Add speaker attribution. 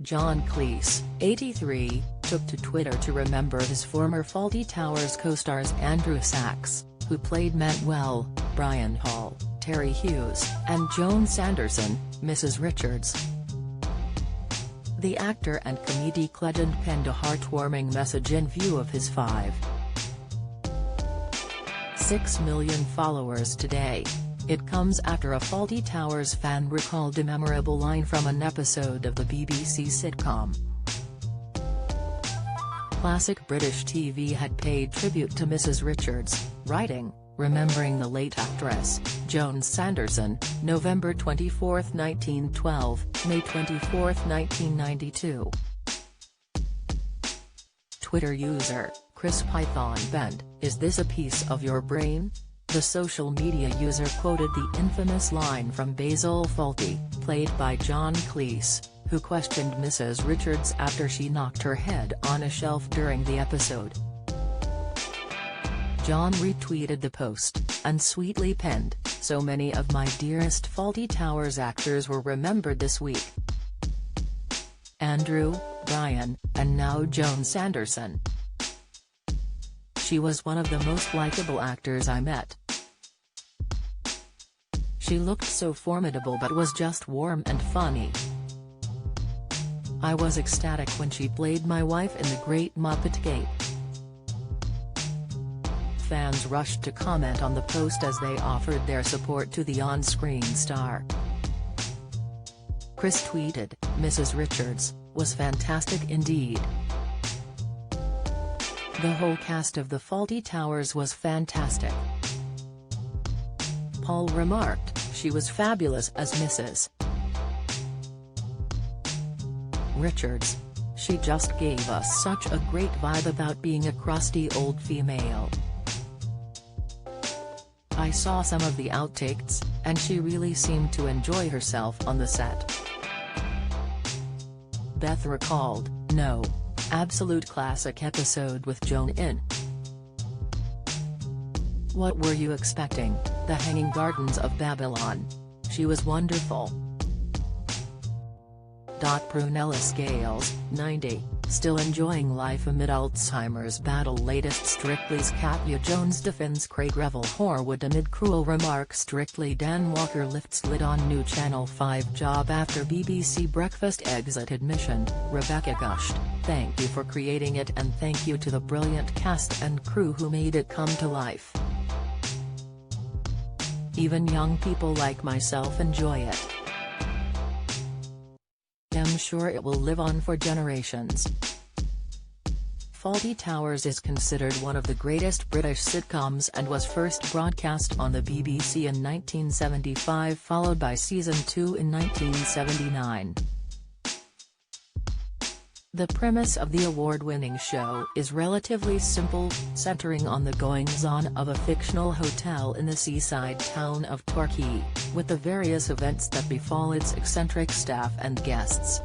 Speaker 1: John Cleese, 83, took to Twitter to remember his former Fawlty Towers co-stars Andrew Sachs, who played Manuel, Brian Hall, Terry Hughes, and Joan Sanderson, Mrs. Richards. The actor and comedic legend penned a heartwarming message in view of his 5.6 million followers today. It comes after a Fawlty Towers fan recalled a memorable line from an episode of the BBC sitcom. Classic British TV had paid tribute to Mrs. Richards, writing, "Remembering the late actress, Joan Sanderson, November 24, 1912, May 24, 1992. Twitter user, Chris Python Bend, "Is this a piece of your brain?" The social media user quoted the infamous line from Basil Fawlty, played by John Cleese, who questioned Mrs. Richards after she knocked her head on a shelf during the episode. John retweeted the post, and sweetly penned, "So many of my dearest Fawlty Towers actors were remembered this week. Andrew, Brian, and now Joan Sanderson. She was one of the most likable actors I met. She looked so formidable but was just warm and funny. I was ecstatic when she played my wife in The Great Muppet Cape." Fans rushed to comment on the post as they offered their support to the on-screen star. Chris tweeted, "Mrs. Richards was fantastic indeed. The whole cast of the Fawlty Towers was fantastic." Paul remarked, "She was fabulous as Mrs. Richards. She just gave us such a great vibe about being a crusty old female. I saw some of the outtakes, and she really seemed to enjoy herself on the set." Beth recalled, "No. Absolute classic episode with Joan in. What were you expecting, the Hanging Gardens of Babylon? She was wonderful." Prunella Scales, 90, still enjoying life amid Alzheimer's battle. Latest Strictly's Katya Jones defends Craig Revel Horwood amid cruel remarks. Strictly Dan Walker lifts lid on new Channel 5 job after BBC Breakfast exit admission. Rebecca gushed, "Thank you for creating it and thank you to the brilliant cast and crew who made it come to life. Even young people like myself enjoy it. I'm sure it will live on for generations." Fawlty Towers is considered one of the greatest British sitcoms and was first broadcast on the BBC in 1975, followed by Season 2 in 1979. The premise of the award-winning show is relatively simple, centering on the goings-on of a fictional hotel in the seaside town of Torquay, with the various events that befall its eccentric staff and guests.